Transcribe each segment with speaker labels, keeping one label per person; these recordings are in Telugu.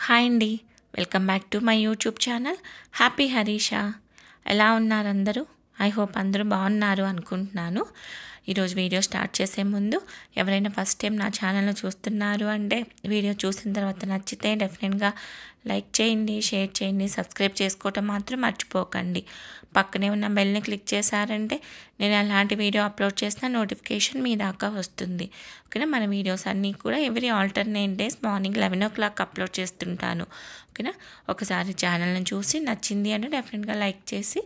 Speaker 1: హాయ్ అండి. Welcome back to my YouTube channel happy Harisha. ఎలా ఉన్నారు అందరూ? ఐ హోప్ అందరూ బాగున్నారు అనుకుంటున్నాను. ఈరోజు వీడియో స్టార్ట్ చేసే ముందు ఎవరైనా ఫస్ట్ టైం నా ఛానల్ను చూస్తున్నారు అంటే వీడియో చూసిన తర్వాత నచ్చితే డెఫినెట్గా లైక్ చేయండి, షేర్ చేయండి, సబ్స్క్రైబ్ చేసుకోవటం మాత్రం మర్చిపోకండి. పక్కనే ఉన్న బెల్ని క్లిక్ చేశారంటే నేను అలాంటి వీడియో అప్లోడ్ చేసిన నోటిఫికేషన్ మీ దాకా వస్తుంది. ఓకేనా. మన వీడియోస్ అన్నీ కూడా every alternate days morning 11 o'clock upload చేస్తుంటాను. ఓకేనా. ఒకసారి ఛానల్ని చూసి నచ్చింది అంటే డెఫినెట్గా లైక్ చేసి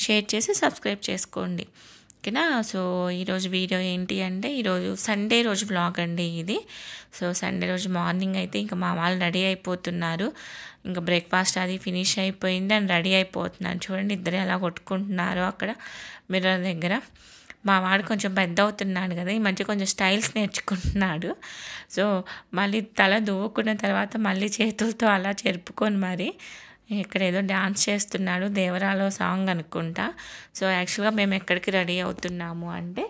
Speaker 1: షేర్ చేసి సబ్స్క్రైబ్ చేసుకోండి. ఓకేనా. సో ఈరోజు వీడియో ఏంటి అంటే ఈరోజు సండే రోజు వ్లాగ్ అండి ఇది. సో సండే రోజు మార్నింగ్ అయితే ఇంకా మా వాళ్ళు రెడీ అయిపోతున్నారు. ఇంకా బ్రేక్ఫాస్ట్ అది ఫినిష్ అయిపోయింది అండ్ రెడీ అయిపోతున్నాను. చూడండి ఇద్దరు ఎలా కొట్టుకుంటున్నారు అక్కడ మిర్రర్ దగ్గర. మా వాడు కొంచెం పెద్ద అవుతున్నాడు కదా, ఈ మధ్య కొంచెం స్టైల్స్ నేర్చుకుంటున్నాడు. సో మళ్ళీ తల దువ్వుకున్న తర్వాత మళ్ళీ చేతులతో అలా చెరుపుకొని మరి ఇక్కడ ఏదో డాన్స్ చేస్తున్నాడు, దేవరాలో సాంగ్ అనుకుంటా. సో యాక్చువల్గా మేము ఎక్కడికి రెడీ అవుతున్నాము అంటే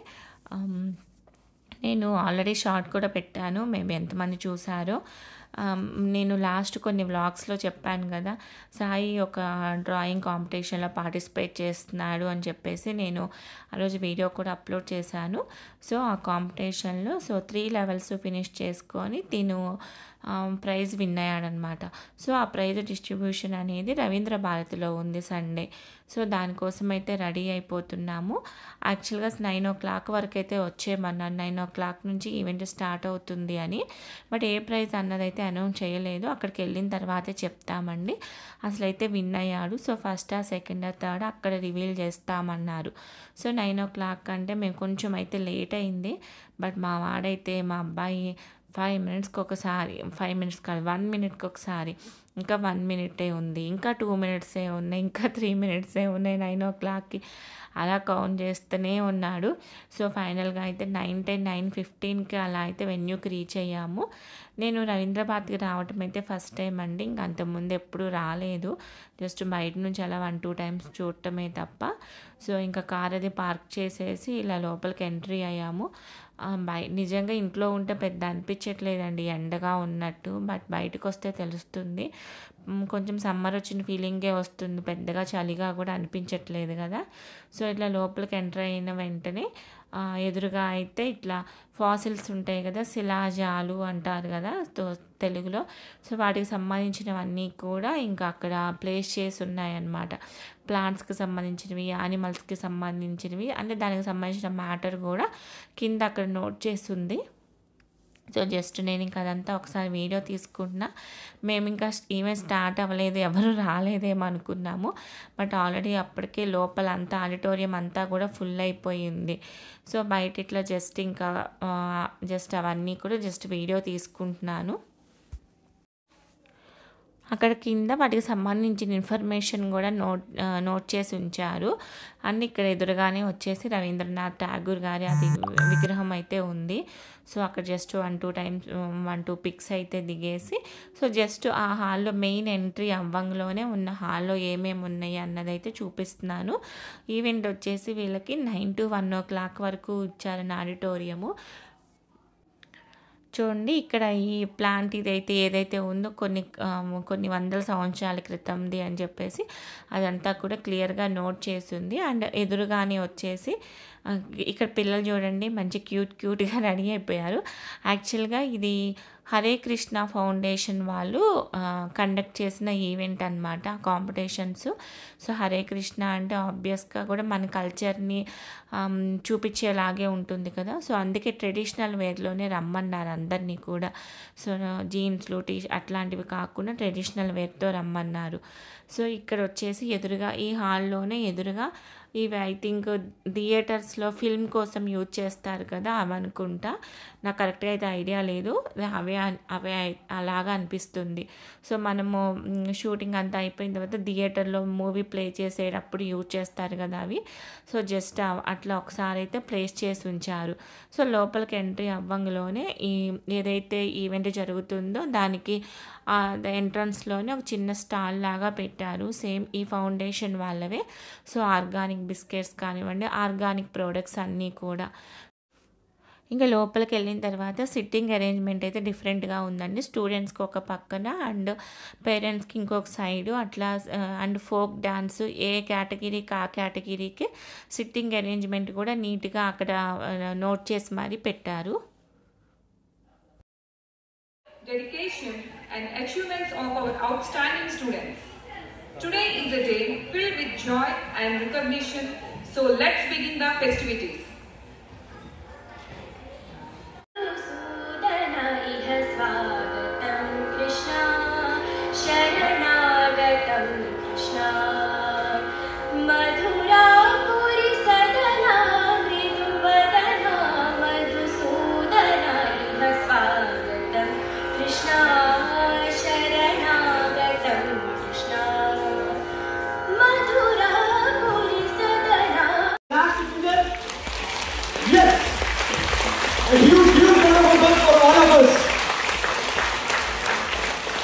Speaker 1: నేను ఆల్రెడీ షార్ట్ కూడా పెట్టాను, మేబీ ఎంతమంది చూసారో. నేను లాస్ట్ కొన్ని వ్లాగ్స్లో చెప్పాను కదా, సాయి ఒక డ్రాయింగ్ కాంపిటీషన్లో పార్టిసిపేట్ చేస్తున్నాడు అని చెప్పేసి నేను ఆ రోజు వీడియో కూడా అప్లోడ్ చేశాను. సో ఆ కాంపిటీషన్లో 3 levels ఫినిష్ చేసుకొని తిను ప్రైజ్ విన్ అయ్యాడనమాట. సో ఆ ప్రైజ్ డిస్ట్రిబ్యూషన్ అనేది రవీంద్ర భారతిలో ఉంది సండే. సో దానికోసం అయితే రెడీ అయిపోతున్నాము. యాక్చువల్గా 9 o'clock వరకు అయితే వచ్చేయమన్నాను, 9 o'clock నుంచి ఈవెంట్ స్టార్ట్ అవుతుంది అని. బట్ ఏ ప్రైజ్ అన్నదైతే అనౌన్స్ చేయలేదు, అక్కడికి వెళ్ళిన తర్వాతే చెప్తామండి. అసలు అయితే విన్ అయ్యాడు. సో ఫస్ట్ సెకండ్ థర్డ్ అక్కడ రివీల్ చేస్తామన్నారు. సో 9 o'clock అంటే మేము కొంచెం అయితే లేట్ అయింది. బట్ మా వాడైతే మా అబ్బాయి 5 minutesకి ఒకసారి, 5 minutes కాదు 1 minuteకి ఒకసారి, ఇంకా 1 minute ఉంది, ఇంకా 2 minutes ఉన్నాయి, ఇంకా 3 minutes ఉన్నాయి 9 o'clockకి అలా కౌంట్ చేస్తూనే ఉన్నాడు. సో ఫైనల్గా అయితే 9:10, 9:15కి అలా అయితే వెన్యూకి రీచ్ అయ్యాము. నేను రవీంద్ర భారతికి రావటం అయితే ఫస్ట్ టైం అండి. ఇంక అంతకుముందు ఎప్పుడూ రాలేదు, జస్ట్ బయట నుంచి అలా 1-2 times చూడటమే తప్ప. సో ఇంకా కార్ అది పార్క్ చేసేసి ఇలా లోపలికి ఎంట్రీ అయ్యాము. నిజంగా ఇంట్లో ఉంటే పెద్ద అనిపించట్లేదండి ఎండగా ఉన్నట్టు, బట్ బయటకు వస్తే తెలుస్తుంది. కొంచెం సమ్మర్ వచ్చిన ఫీలింగే వస్తుంది, పెద్దగా చలిగా కూడా అనిపించట్లేదు కదా. సో ఇట్లా లోపలికి ఎంటర్ అయిన వెంటనే ఎదురుగా అయితే ఇట్లా ఫాసిల్స్ ఉంటాయి కదా, శిలాజాలు అంటారు కదా తెలుగులో. సో వాటికి సంబంధించినవన్నీ కూడా ఇంకా అక్కడ ప్లేస్ చేసి ఉన్నాయన్నమాట. ప్లాంట్స్కి సంబంధించినవి, యానిమల్స్కి సంబంధించినవి, అంటే దానికి సంబంధించిన మ్యాటర్ కూడా కింద అక్కడ నోట్ చేసి ఉంది. సో జస్ట్ నేను ఇంకా అదంతా ఒకసారి వీడియో తీసుకుంటున్నా. మేము ఇంకా ఈవెంట్ స్టార్ట్ అవ్వలేదు, ఎవరు రాలేదేమో అనుకున్నాము. బట్ ఆల్రెడీ అప్పటికే లోపల అంతా ఆడిటోరియం అంతా కూడా ఫుల్ అయిపోయింది. సో బయట ఇట్లా జస్ట్ అవన్నీ కూడా జస్ట్ వీడియో తీసుకుంటున్నాను. అక్కడ కింద వాటికి సంబంధించిన ఇన్ఫర్మేషన్ కూడా నోట్ చేసి ఉంచారు. అన్నీ ఇక్కడ ఎదురుగానే వచ్చేసి రవీంద్రనాథ్ ఠాగూర్ గారి అది విగ్రహం అయితే ఉంది. సో అక్కడ జస్ట్ 1-2 పిక్స్ అయితే దిగేసి, సో జస్ట్ ఆ హాల్లో మెయిన్ ఎంట్రీ అవ్వంలోనే ఉన్న హాల్లో ఏమేమి ఉన్నాయి అన్నదైతే చూపిస్తున్నాను. ఈవెంట్ వచ్చేసి వీళ్ళకి 9 to 1 o'clock వరకు ఇచ్చారని ఆడిటోరియము. చూడండి ఇక్కడ ఈ ప్లాంట్ ఇదైతే ఏదైతే ఉందో కొన్ని వందల సంవత్సరాల క్రితంది అని చెప్పేసి అదంతా కూడా క్లియర్గా నోట్ చేసింది. అండ్ ఎదురుగానే వచ్చేసి ఇక్కడ పిల్లలు చూడండి మంచి క్యూట్గా రెడీ అయిపోయారు. యాక్చువల్గా ఇది హరే కృష్ణ ఫౌండేషన్ వాళ్ళు కండక్ట్ చేసిన ఈవెంట్ అనమాట, కాంపిటీషన్స్. సో హరే కృష్ణ అంటే ఆబ్వియస్గా కూడా మన కల్చర్ని చూపించేలాగే ఉంటుంది కదా. సో అందుకే ట్రెడిషనల్ వేర్లోనే రమ్మన్నారు అందరినీ కూడా. సో జీన్స్లు అట్లాంటివి కాకుండా ట్రెడిషనల్ వేర్తో రమ్మన్నారు. సో ఇక్కడ వచ్చేసి ఎదురుగా ఈ హాల్లోనే ఎదురుగా ఇవి ఐ థింక్ థియేటర్స్లో ఫిల్మ్ కోసం యూజ్ చేస్తారు కదా అవనుకుంటా, నాకు కరెక్ట్గా అయితే ఐడియా లేదు. అవే అలాగా అనిపిస్తుంది. సో మనము షూటింగ్ అంతా అయిపోయిన తర్వాత థియేటర్లో మూవీ ప్లే చేసేటప్పుడు యూజ్ చేస్తారు కదా అవి. సో జస్ట్ అట్లా ఒకసారి అయితే ప్లేస్ చేసి ఉంచారు. సో లోపలికి ఎంట్రీ అవ్వంగానే ఏదైతే ఈవెంట్ జరుగుతుందో దానికి ఎంట్రన్స్లోనే ఒక చిన్న స్టాల్ లాగా పెట్టారు, సేమ్ ఈ ఫౌండేషన్ వాళ్ళవే. సో ఆర్గానిక్ బిస్కెట్స్ కానివ్వండి, ఆర్గానిక్ ప్రోడక్ట్స్ అన్నీ కూడా. ఇంకా లోపలికెళ్ళిన తర్వాత సిట్టింగ్ అరేంజ్‌మెంట్ అయితే డిఫరెంట్‌గా ఉందండి. స్టూడెంట్స్‌కి ఒక పక్కన అండ్ పేరెంట్స్‌కి ఇంకొక సైడు అట్లా అండ్ ఫోక్ డాన్స్ ఏ కేటగిరీకి ఆ కేటగిరీకి సిట్టింగ్ అరేంజ్‌మెంట్ కూడా నీట్‌గా అక్కడ నోట్ చేసి మరీ పెట్టారు.
Speaker 2: Dedication and achievements of our outstanding students. Today is a day filled with joy and recognition, so let's begin the festivities.
Speaker 3: A huge round of applause for all of us.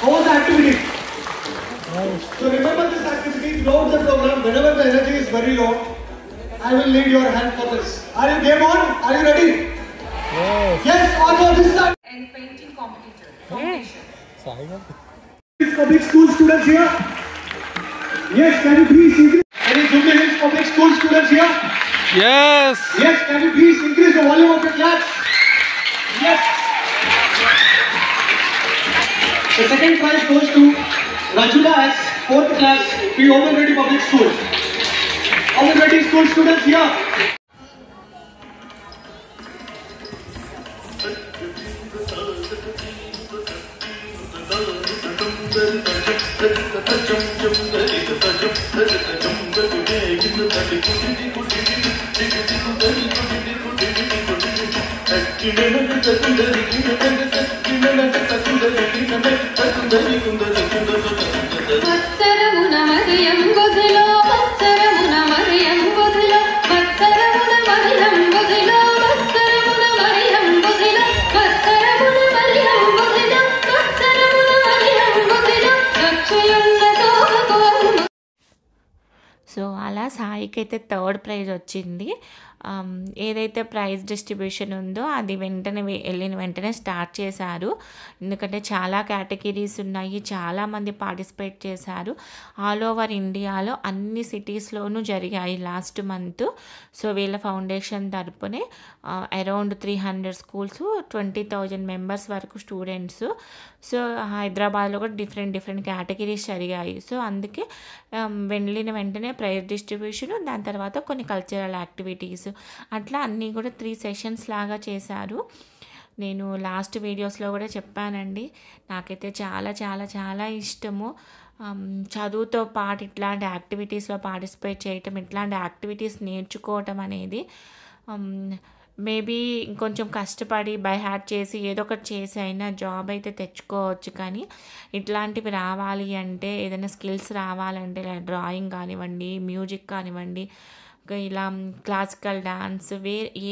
Speaker 3: How was the activity? Nice. So remember this activity throughout the program. Whenever the energy is very low, I will need your help for this. Are you game on? Are you ready? Yes. Yes, on your this side.
Speaker 2: And painting competition.
Speaker 3: Public school students here. Yes, can you please increase? Any Jubilee Hills public school students here?
Speaker 4: Yes.
Speaker 3: Yes, can you please increase the volume of your class? Yes. The second prize goes to Rajula S, 4th class, P. Open Ready Public School. Open Ready School students here.
Speaker 1: So అలా సాయికైతే థర్డ్ ప్రైజ్ వచ్చింది. ఏదైతే ప్రైజ్ డిస్ట్రిబ్యూషన్ ఉందో అది వెంటనే వెళ్ళిన వెంటనే స్టార్ట్ చేశారు. ఎందుకంటే చాలా కేటగిరీస్ ఉన్నాయి, చాలామంది పార్టిసిపేట్ చేశారు. ఆల్ ఓవర్ ఇండియాలో అన్ని సిటీస్లోనూ జరిగాయి లాస్ట్ మంత్. సో వీళ్ళ ఫౌండేషన్ తరపునే అరౌండ్ 300 స్కూల్స్, 20,000 మెంబర్స్ వరకు స్టూడెంట్స్. సో హైదరాబాద్లో కూడా డిఫరెంట్ కేటగిరీస్ జరిగాయి. సో అందుకే వెళ్ళిన వెంటనే ప్రైజ్ డిస్ట్రిబ్యూషన్, దాని తర్వాత కొన్ని కల్చరల్ యాక్టివిటీస్, అట్లా అన్నీ కూడా 3 సెషన్స్ లాగా చేశారు. నేను లాస్ట్ వీడియోస్లో కూడా చెప్పానండి, నాకైతే చాలా ఇష్టము చదువుతో పాటు ఇట్లాంటి యాక్టివిటీస్లో పార్టిసిపేట్ చేయటం, ఇట్లాంటి యాక్టివిటీస్ నేర్చుకోవటం అనేది. మేబీ ఇంకొంచెం కష్టపడి బై హార్ట్ చేసి ఏదో ఒకటి చేసి అయినా జాబ్ అయితే తెచ్చుకోవచ్చు. కానీ ఇట్లాంటివి రావాలి అంటే, ఏదైనా స్కిల్స్ రావాలంటే, ఇలా డ్రాయింగ్ కానివ్వండి, మ్యూజిక్ కానివ్వండి, ఇలా క్లాసికల్ డాన్స్,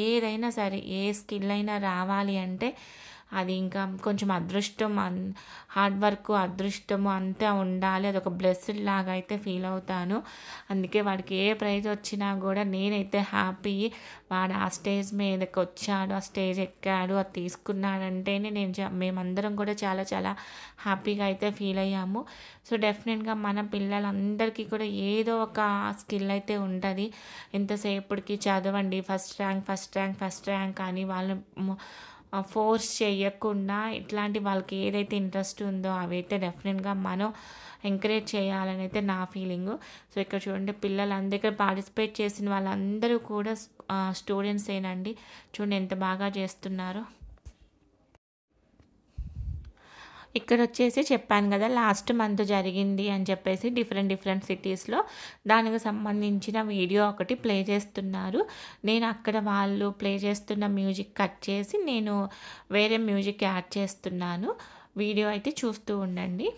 Speaker 1: ఏదైనా సరే ఏ స్కిల్ అయినా రావాలి అంటే అది ఇంకా కొంచెం అదృష్టం, హార్డ్ వర్క్, అదృష్టము అంతా ఉండాలి. అదొక బ్లెస్డ్ లాగా అయితే ఫీల్ అవుతాను. అందుకే వాడికి ఏ ప్రైజ్ వచ్చినా కూడా నేనైతే హ్యాపీ. వాడు ఆ స్టేజ్ మీదకి వచ్చాడు, ఆ స్టేజ్ ఎక్కాడు, అది తీసుకున్నాడంటేనే మేమందరం కూడా చాలా హ్యాపీగా అయితే ఫీల్ అయ్యాము. సో డెఫినెట్గా మన పిల్లలందరికీ కూడా ఏదో ఒక స్కిల్ అయితే ఉంటుంది. ఎంతసేపటికి చదవండి, ఫస్ట్ ర్యాంక్ అని వాళ్ళు ఫోర్స్ చేయకుండా ఇట్లాంటి వాళ్ళకి ఏదైతే ఇంట్రెస్ట్ ఉందో అవైతే డెఫినెట్గా మనం ఎంకరేజ్ చేయాలని అయితే నా ఫీలింగు. సో ఇక్కడ చూడండి, పిల్లలందరూ పార్టిసిపేట్ చేసిన వాళ్ళందరూ కూడా స్టూడెంట్సేనండి. చూడండి ఎంత బాగా చేస్తున్నారో. ఇక్కడ వచ్చేసి చెప్పాను కదా లాస్ట్ మంత్ జరిగింది అని చెప్పేసి డిఫరెంట్ సిటీస్లో, దానికి సంబంధించిన వీడియో ఒకటి ప్లే చేస్తున్నారు. నేను అక్కడ వాళ్ళు ప్లే చేస్తున్న మ్యూజిక్ కట్ చేసి నేను వేరే మ్యూజిక్ యాడ్ చేస్తున్నాను. వీడియో అయితే చూస్తూ ఉండండి.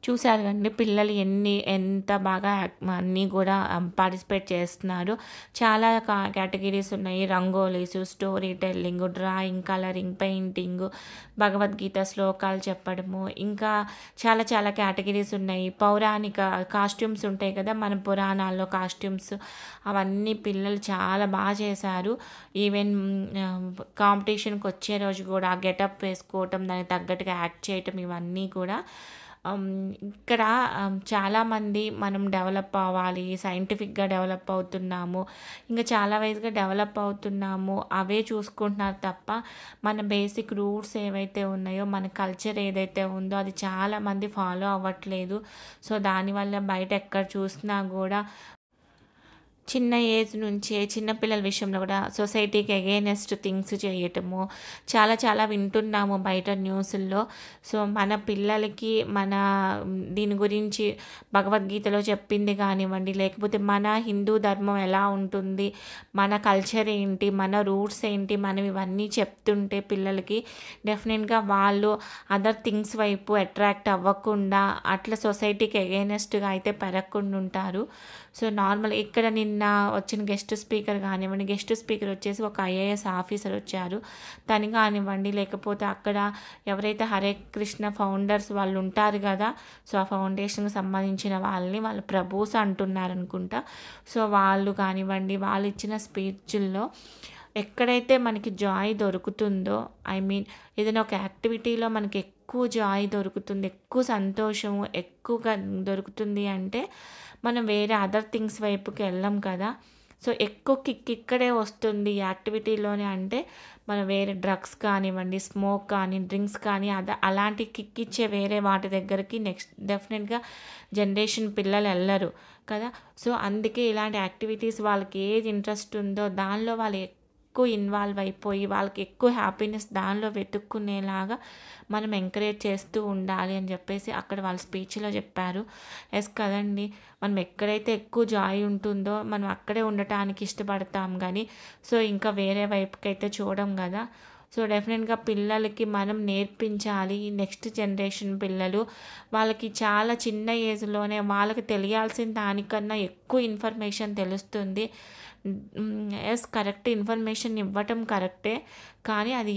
Speaker 1: చూసారు కండి పిల్లలు ఎంత బాగా అన్నీ కూడా పార్టిసిపేట్ చేస్తున్నారు. చాలా కేటగిరీస్ ఉన్నాయి. Rangolis, story telling, drawing, colouring, painting, Bhagavad Gita శ్లోకాలు చెప్పడము, ఇంకా చాలా చాలా కేటగిరీస్ ఉన్నాయి. పౌరాణిక కాస్ట్యూమ్స్ ఉంటాయి కదా, మన పురాణాల్లో కాస్ట్యూమ్స్, అవన్నీ పిల్లలు చాలా బాగా చేశారు. ఈవెన్ కాంపిటీషన్కి వచ్చే రోజు కూడా ఆ గెటప్ వేసుకోవటం, దానికి తగ్గట్టుగా యాక్ట్ చేయటం, ఇవన్నీ కూడా ఇక్కడ చాలామంది మనం డెవలప్ అవ్వాలి, సైంటిఫిక్గా డెవలప్ అవుతున్నాము, ఇంకా చాలా వైజ్గా డెవలప్ అవుతున్నాము అవే చూసుకుంటున్నారు తప్ప మన బేసిక్ రూట్స్ ఏవైతే ఉన్నాయో, మన కల్చర్ ఏదైతే ఉందో అది చాలామంది ఫాలో అవ్వట్లేదు. సో దానివల్ల బయట ఎక్కడ చూసినా కూడా చిన్న ఏజ్ నుంచే చిన్నపిల్లల విషయంలో కూడా సొసైటీకి అగైనెస్ట్ థింగ్స్ చేయటము చాలా చాలా వింటున్నాము బయట న్యూస్ల్లో. సో మన పిల్లలకి దీని గురించి భగవద్గీతలో చెప్పింది కానివ్వండి, లేకపోతే మన హిందూ ధర్మం ఎలా ఉంటుంది, మన కల్చర్ ఏంటి, మన రూట్స్ ఏంటి, మనం ఇవన్నీ చెప్తుంటే పిల్లలకి డెఫినెట్గా వాళ్ళు అదర్ థింగ్స్ వైపు అట్రాక్ట్ అవ్వకుండా అట్లా సొసైటీకి అగైనెస్ట్గా అయితే పెరగకుండా ఉంటారు. సో నార్మల్ ఇక్కడ నిన్న వచ్చిన గెస్ట్ స్పీకర్ కానివ్వండి, గెస్ట్ స్పీకర్ వచ్చేసి ఒక ఐఏఎస్ ఆఫీసర్ వచ్చారు, తను కానివ్వండి, లేకపోతే అక్కడ ఎవరైతే హరే కృష్ణ ఫౌండర్స్ వాళ్ళు ఉంటారు కదా, సో ఆ ఫౌండేషన్కి సంబంధించిన వాళ్ళు ప్రభుస్ అంటున్నారు అనుకుంటా. సో వాళ్ళు కానివ్వండి, వాళ్ళు ఇచ్చిన స్పీచ్ల్లో ఎక్కడైతే మనకి జాయ్ దొరుకుతుందో, ఐ మీన్ ఏదైనా ఒక యాక్టివిటీలో మనకి ఎక్కువ జాయ్ దొరుకుతుంది, ఎక్కువ సంతోషము ఎక్కువగా దొరుకుతుంది అంటే మనం వేరే అదర్ థింగ్స్ వైపుకి వెళ్ళాం కదా. సో ఎక్కువ కిక్ ఇక్కడే వస్తుంది యాక్టివిటీలోనే అంటే మనం వేరే డ్రగ్స్ కానివ్వండి, స్మోక్ కానీ, డ్రింక్స్ కానీ అలాంటి కిక్ ఇచ్చే వేరే వాటి దగ్గరికి నెక్స్ట్ డెఫినెట్గా జనరేషన్ పిల్లలు వెళ్ళరు కదా. సో అందుకే ఇలాంటి యాక్టివిటీస్ వాళ్ళకి ఏది ఇంట్రెస్ట్ ఉందో దానిలో వాళ్ళు ఎక్కువ ఇన్వాల్వ్ అయిపోయి వాళ్ళకి ఎక్కువ హ్యాపీనెస్ దానిలో వెతుక్కునేలాగా మనం ఎంకరేజ్ చేస్తూ ఉండాలి అని చెప్పేసి అక్కడ వాళ్ళ స్పీచ్లో చెప్పారు. ఎస్ కదండి, మనం ఎక్కడైతే ఎక్కువ జాయ్ ఉంటుందో మనం అక్కడే ఉండటానికి ఇష్టపడతాం కానీ సో ఇంకా వేరే వైపుకి అయితే చూడం కదా. సో డెఫినెట్గా పిల్లలకి మనం నేర్పించాలి. నెక్స్ట్ జనరేషన్ పిల్లలు వాళ్ళకి చాలా చిన్న ఏజ్లోనే వాళ్ళకి తెలియాల్సిన దానికన్నా ఎక్కువ ఇన్ఫర్మేషన్ తెలుస్తుంది. ఎస్ కరెక్ట్ ఇన్ఫర్మేషన్ ఇవ్వటం కరెక్టే, కానీ అది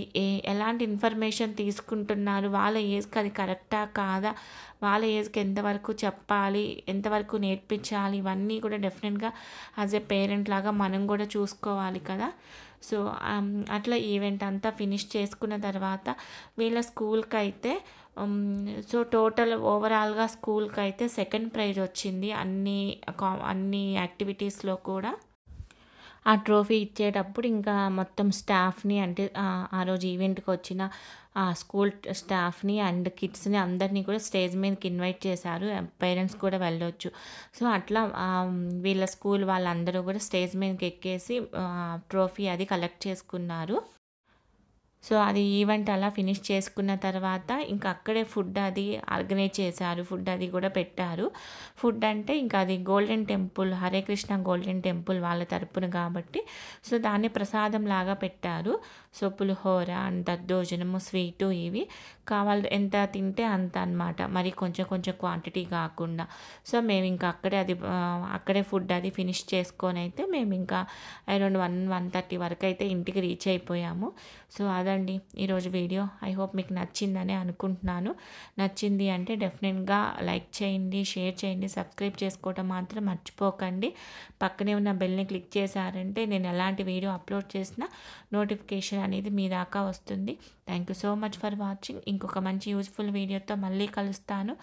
Speaker 1: ఎలాంటి ఇన్ఫర్మేషన్ తీసుకుంటున్నారు, వాళ్ళ ఏజ్కి అది కరెక్టా కాదా, వాళ్ళ ఏజ్కి ఎంతవరకు చెప్పాలి, ఎంతవరకు నేర్పించాలి, ఇవన్నీ కూడా డెఫినెట్గా యాజ్ ఏ పేరెంట్ లాగా మనం కూడా చూసుకోవాలి కదా. సో అట్లా ఈవెంట్ అంతా ఫినిష్ చేసుకున్న తర్వాత వీళ్ళ స్కూల్కి అయితే సో టోటల్ ఓవరాల్గా స్కూల్కి అయితే సెకండ్ ప్రైజ్ వచ్చింది అన్ని యాక్టివిటీస్లో కూడా. ఆ ట్రోఫీ ఇచ్చేటప్పుడు ఇంకా మొత్తం స్టాఫ్ని అంటే ఆ రోజు ఈవెంట్కి వచ్చిన స్కూల్ స్టాఫ్ని అండ్ కిడ్స్ని అందరినీ కూడా స్టేజ్ మీదకి ఇన్వైట్ చేశారు. పేరెంట్స్ కూడా వెళ్ళొచ్చు. సో అట్లా వీళ్ళ స్కూల్ వాళ్ళందరూ కూడా స్టేజ్ మీదకి ఎక్కేసి ట్రోఫీ అది కలెక్ట్ చేసుకున్నారు. సో అది ఈవెంట్ అలా ఫినిష్ చేసుకున్న తర్వాత ఇంకా అక్కడే ఫుడ్ అది ఆర్గనైజ్ చేశారు, ఫుడ్ అది కూడా పెట్టారు. ఫుడ్ అంటే ఇంకా అది golden temple, Hare Krishna golden temple వాళ్ళ తరపున కాబట్టి సో దాన్ని ప్రసాదం లాగా పెట్టారు. సో పులిహోర అండ్ దద్దోజనము, స్వీటు ఇవి కావాలి ఎంత తింటే అంత అనమాట, మరి కొంచెం కొంచెం క్వాంటిటీ కాకుండా. సో మేము ఇంకా అక్కడే ఫుడ్ అది ఫినిష్ చేసుకొని అయితే మేము ఇంకా అరౌండ్ 1:30 వరకు అయితే ఇంటికి రీచ్ అయిపోయాము. సో అదండి ఈరోజు వీడియో. ఐ హోప్ మీకు నచ్చిందని అనుకుంటున్నాను. నచ్చింది అంటే డెఫినెట్గా లైక్ చేయండి, షేర్ చేయండి, సబ్స్క్రైబ్ చేసుకోవడం మాత్రం మర్చిపోకండి. పక్కనే ఉన్న బెల్ని క్లిక్ చేశారంటే నేను ఎలాంటి వీడియో అప్లోడ్ చేసినా నోటిఫికేషన్ అనేది మీ దాకా వస్తుంది. Thank you so much for watching. ఇంకొక మంచి యూస్ఫుల్ వీడియోతో మళ్ళీ కలుస్తాను.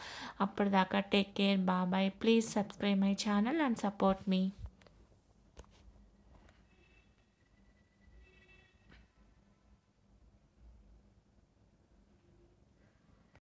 Speaker 1: అప్పటిదాకా take care, bye. Please subscribe my channel and support me.